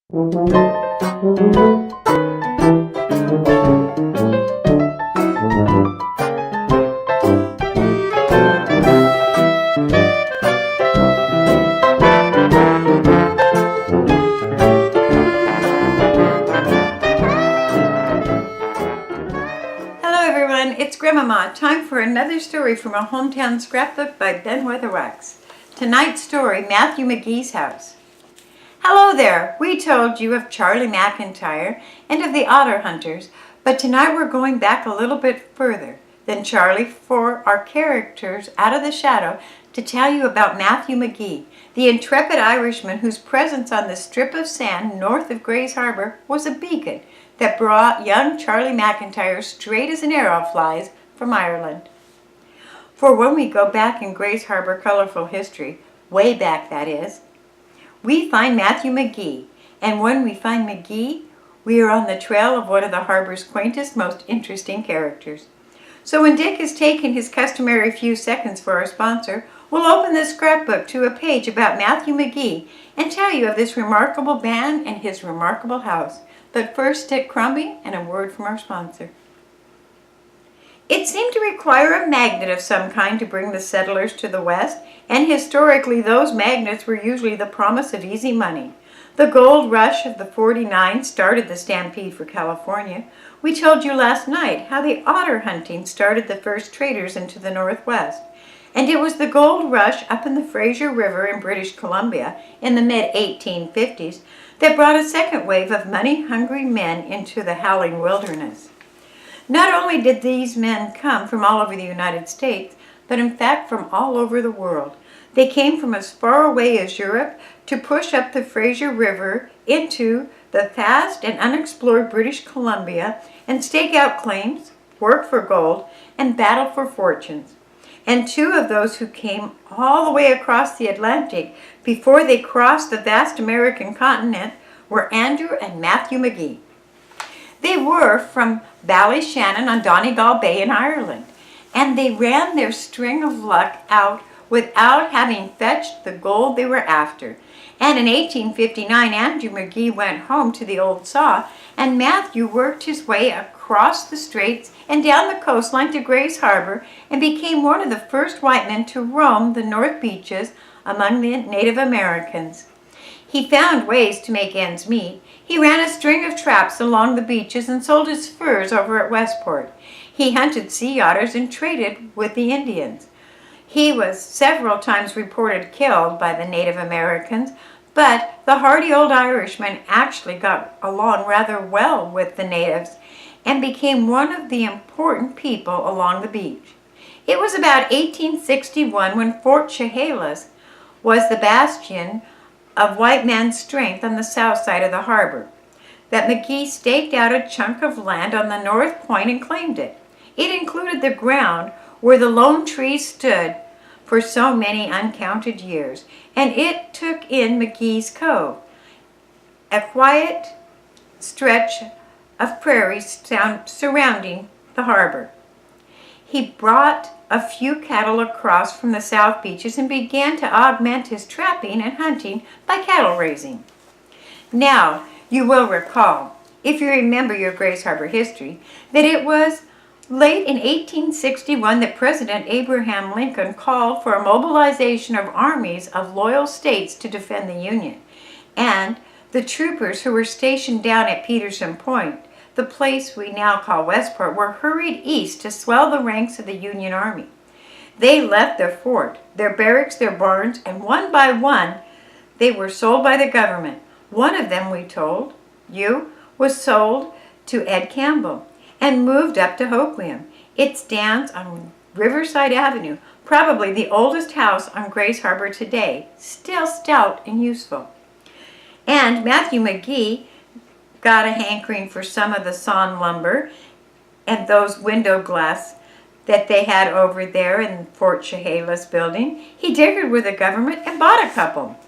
It's Grandmama. Time for another story from a hometown scrapbook by Ben Weatherwax. Tonight's story, Matthew McGee's House. Hello there. We told you of Charlie McIntyre and of the otter hunters, but tonight we're going back a little bit further than Charlie for our characters out of the shadow to tell you about Matthew McGee, the intrepid Irishman whose presence on the strip of sand north of Grays Harbor was a beacon that brought young Charlie McIntyre straight as an arrow flies from Ireland. For when we go back in Grays Harbor colorful history, way back that is, we find Matthew McGee, and when we find McGee, we are on the trail of one of the harbor's quaintest, most interesting characters. So when Dick has taken his customary few seconds for our sponsor, we'll open this scrapbook to a page about Matthew McGee and tell you of this remarkable man and his remarkable house. But first, stick Crumby and a word from our sponsor. It seemed to require a magnet of some kind to bring the settlers to the west, and historically those magnets were usually the promise of easy money. The gold rush of the 49 started the stampede for California. We told you last night how the otter hunting started the first traders into the Northwest. And it was the gold rush up in the Fraser River in British Columbia in the mid-1850s that brought a second wave of money-hungry men into the howling wilderness. Not only did these men come from all over the United States, but in fact from all over the world. They came from as far away as Europe to push up the Fraser River into the vast and unexplored British Columbia and stake out claims, work for gold, and battle for fortunes. And two of those who came all the way across the Atlantic before they crossed the vast American continent were Andrew and Matthew McGee. They were from Ballyshannon on Donegal Bay in Ireland, and they ran their string of luck out without having fetched the gold they were after. And in 1859, Andrew McGee went home to the old saw, and Matthew worked his way across the straits and down the coastline to Grays Harbor and became one of the first white men to roam the North Beaches among the Native Americans. He found ways to make ends meet. He ran a string of traps along the beaches and sold his furs over at Westport. He hunted sea otters and traded with the Indians. He was several times reported killed by the Native Americans, but the hardy old Irishman actually got along rather well with the natives and became one of the important people along the beach. It was about 1861 when Fort Chehalis was the bastion of white man's strength on the south side of the harbor, that McGee staked out a chunk of land on the north point and claimed it. It included the ground where the lone tree stood for so many uncounted years, and it took in McGee's Cove, a quiet stretch of prairie surrounding the harbor. He brought a few cattle across from the south beaches and began to augment his trapping and hunting by cattle raising. Now, you will recall, if you remember your Grays Harbor history, that it was late in 1861 that President Abraham Lincoln called for a mobilization of armies of loyal states to defend the Union, and the troopers who were stationed down at Peterson Point, the place we now call Westport, were hurried east to swell the ranks of the Union Army. They left their fort, their barracks, their barns, and one by one they were sold by the government. One of them, we told you, was sold to Ed Campbell and moved up to Hoquiam. It stands on Riverside Avenue, probably the oldest house on Grays Harbor today, still stout and useful. And Matthew McGee got a hankering for some of the sawn lumber and those window glass that they had over there in Fort Chehalis building. He dickered with the government and bought a couple.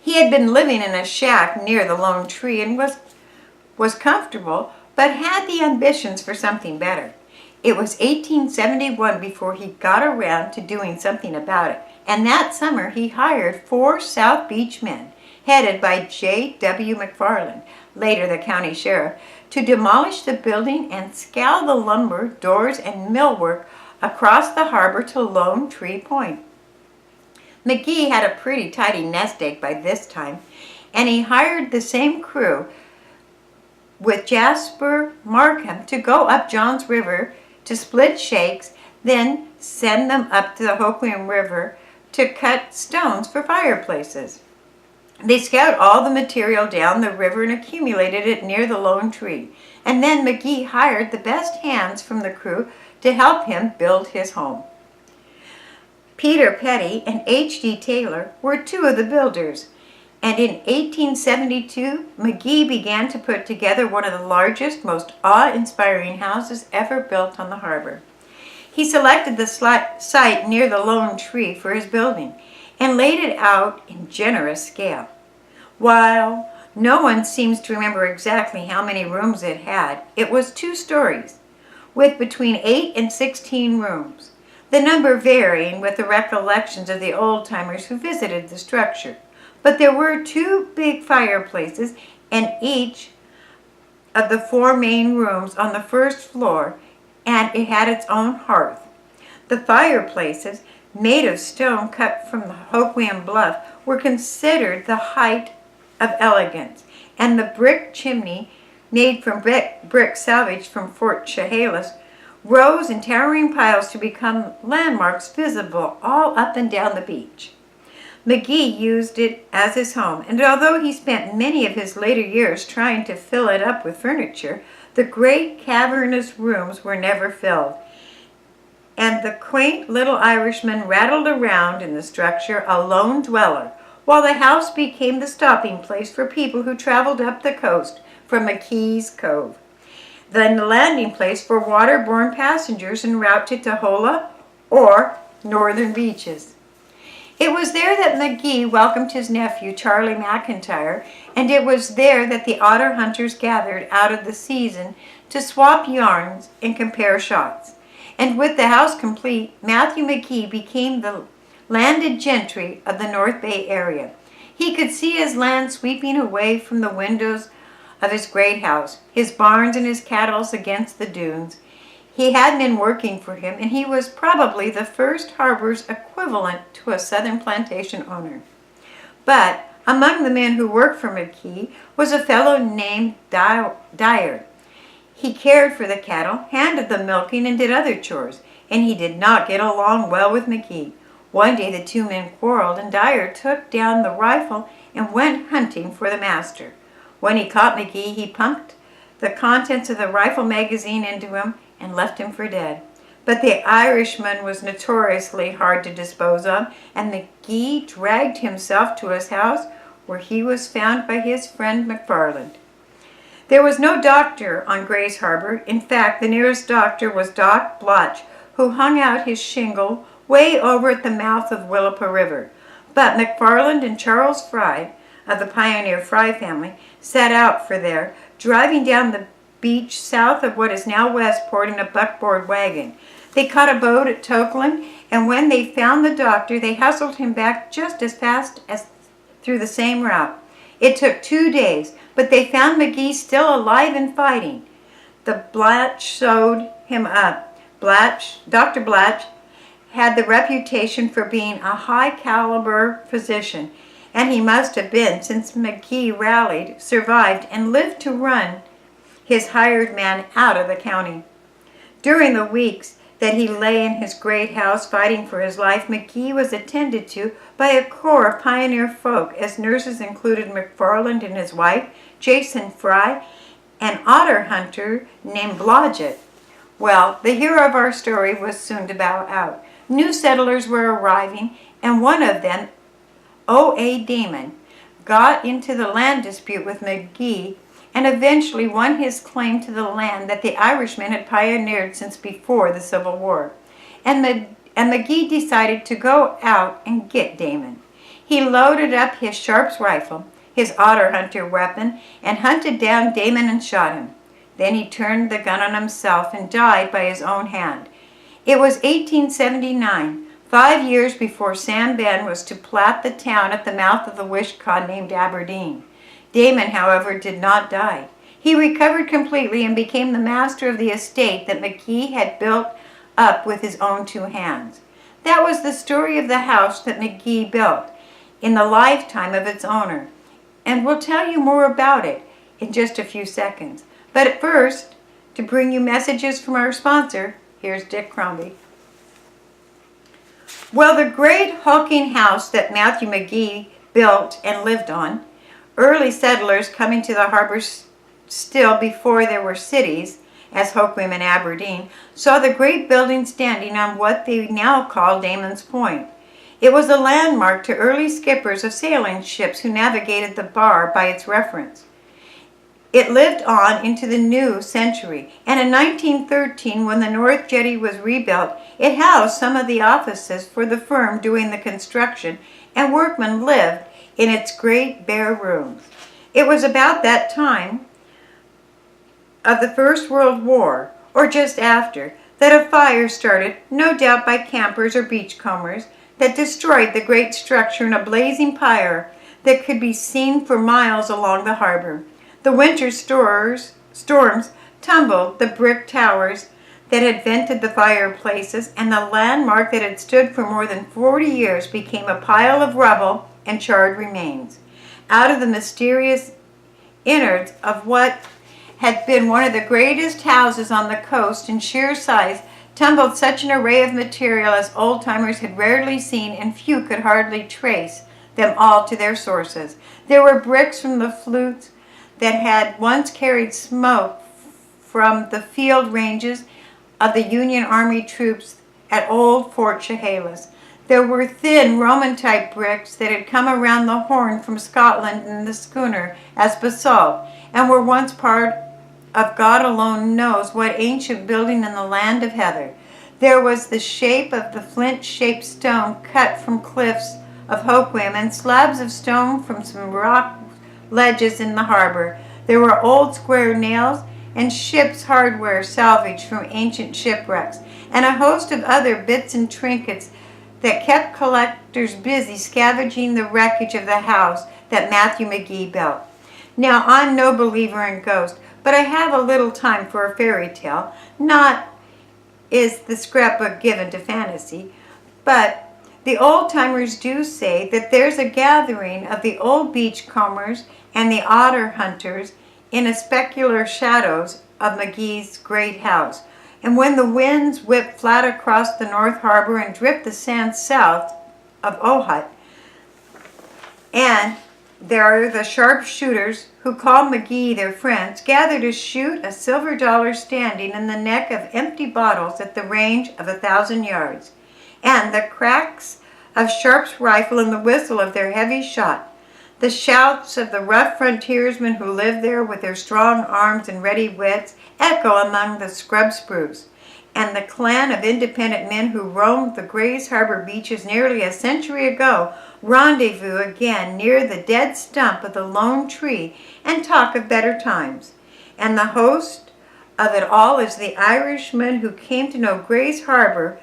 He had been living in a shack near the lone tree and was comfortable, but had the ambitions for something better. It was 1871 before he got around to doing something about it, and that summer he hired 4 South Beach men, headed by J.W. McFarland, later the county sheriff, to demolish the building and scour the lumber, doors, and millwork across the harbor to Lone Tree Point. McGee had a pretty tidy nest egg by this time, and he hired the same crew with Jasper Markham to go up Johns River to split shakes, then send them up to the Hoquiam River to cut stones for fireplaces. They scoured all the material down the river and accumulated it near the lone tree, and then McGee hired the best hands from the crew to help him build his home. Peter Petty and H.D. Taylor were two of the builders, and in 1872, McGee began to put together one of the largest, most awe-inspiring houses ever built on the harbor. He selected the site near the lone tree for his building and laid it out in generous scale. While no one seems to remember exactly how many rooms it had, it was 2 stories, with between 8 and 16 rooms, the number varying with the recollections of the old-timers who visited the structure. But there were 2 big fireplaces in each of the 4 main rooms on the first floor, and it had its own hearth. The fireplaces, made of stone cut from the Hoquiam Bluff, were considered the height of elegance, and the brick chimney, made from brick salvaged from Fort Chehalis, rose in towering piles to become landmarks visible all up and down the beach. McGee used it as his home, and although he spent many of his later years trying to fill it up with furniture, the great cavernous rooms were never filled, and the quaint little Irishman rattled around in the structure a lone dweller, while the house became the stopping place for people who traveled up the coast from McGee's Cove, then the landing place for waterborne passengers en route to Tahola or northern beaches. It was there that McGee welcomed his nephew, Charlie McIntyre, and it was there that the otter hunters gathered out of the season to swap yarns and compare shots. And with the house complete, Matthew McGee became the landed gentry of the North Bay area. He could see his land sweeping away from the windows of his great house, his barns and his cattle against the dunes. He had been working for him, and he was probably the first harbor's equivalent to a southern plantation owner. But among the men who worked for McGee was a fellow named Dyer. He cared for the cattle, handled the milking, and did other chores, and he did not get along well with McGee. One day the 2 men quarreled, and Dyer took down the rifle and went hunting for the master. When he caught McGee, he pumped the contents of the rifle magazine into him and left him for dead. But the Irishman was notoriously hard to dispose of, and McGee dragged himself to his house, where he was found by his friend McFarland. There was no doctor on Grays Harbor. In fact, the nearest doctor was Doc Blotch, who hung out his shingle way over at the mouth of Willapa River. But McFarland and Charles Fry, of the pioneer Fry family, set out for there, driving down the beach south of what is now Westport in a buckboard wagon. They caught a boat at Tokeland, and when they found the doctor, they hustled him back just as fast as through the same route. It took 2 days, but they found McGee still alive and fighting. The Blatch sewed him up. Dr. Blatch had the reputation for being a high-caliber physician, and he must have been, since McGee rallied, survived, and lived to run his hired man out of the county. During the weeks that he lay in his great house fighting for his life, McGee was attended to by a corps of pioneer folk, as nurses included McFarland and his wife, Jason Fry, an otter hunter named Blodgett. Well, the hero of our story was soon to bow out. New settlers were arriving, and one of them, O.A. Damon, got into the land dispute with McGee and eventually won his claim to the land that the Irishmen had pioneered since before the Civil War. And McGee decided to go out and get Damon. He loaded up his Sharp's rifle, his otter hunter weapon, and hunted down Damon and shot him. Then he turned the gun on himself and died by his own hand. It was 1879, 5 years before Sam Ben was to plat the town at the mouth of the Wishkah named Aberdeen. Damon, however, did not die. He recovered completely and became the master of the estate that McGee had built up with his own 2 hands. That was the story of the house that McGee built in the lifetime of its owner, and we'll tell you more about it in just a few seconds. But at first, to bring you messages from our sponsor, here's Dick Crombie. Well, the great hulking house that Matthew McGee built and lived on, early settlers coming to the harbor still before there were cities, as Hoquiam and Aberdeen, saw the great building standing on what they now call Damon's Point. It was a landmark to early skippers of sailing ships who navigated the bar by its reference. It lived on into the new century, and in 1913, when the North Jetty was rebuilt, it housed some of the offices for the firm doing the construction, and workmen lived in its great bare rooms. It was about that time of the First World War, or just after, that a fire started, no doubt by campers or beachcombers, that destroyed the great structure in a blazing pyre that could be seen for miles along the harbor. The winter storms tumbled the brick towers that had vented the fireplaces, and the landmark that had stood for more than 40 years became a pile of rubble and charred remains. Out of the mysterious innards of what had been one of the greatest houses on the coast in sheer size tumbled such an array of material as old-timers had rarely seen, and few could hardly trace them all to their sources. There were bricks from the flutes that had once carried smoke from the field ranges of the Union Army troops at old Fort Chehalis. There were thin Roman-type bricks that had come around the Horn from Scotland in the schooner as basalt, and were once part of God alone knows what ancient building in the land of heather. There was the shape of the flint-shaped stone cut from cliffs of Hoquiam, and slabs of stone from some rock ledges in the harbor. There were old square nails and ship's hardware salvaged from ancient shipwrecks, and a host of other bits and trinkets that kept collectors busy scavenging the wreckage of the house that Matthew McGee built. Now, I'm no believer in ghosts, but I have a little time for a fairy tale. Not is the scrapbook given to fantasy, but the old-timers do say that there's a gathering of the old beachcombers and the otter hunters in the specular shadows of McGee's great house. And when the winds whip flat across the North Harbor and drift the sand south of Ojot, and there are the sharpshooters who call McGee their friends, gather to shoot a silver dollar standing in the neck of empty bottles at the range of 1,000 yards, and the cracks of Sharp's rifle and the whistle of their heavy shot, the shouts of the rough frontiersmen who live there with their strong arms and ready wits, echo among the scrub spruce, and the clan of independent men who roamed the Grays Harbor beaches nearly a century ago rendezvous again near the dead stump of the lone tree and talk of better times. And the host of it all is the Irishman who came to know Grays Harbor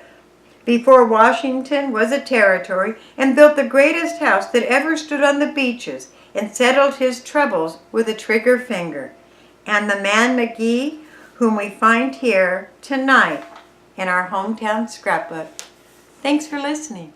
before Washington was a territory, and built the greatest house that ever stood on the beaches, and settled his troubles with a trigger finger. And the man McGee, whom we find here tonight in our hometown scrapbook. Thanks for listening.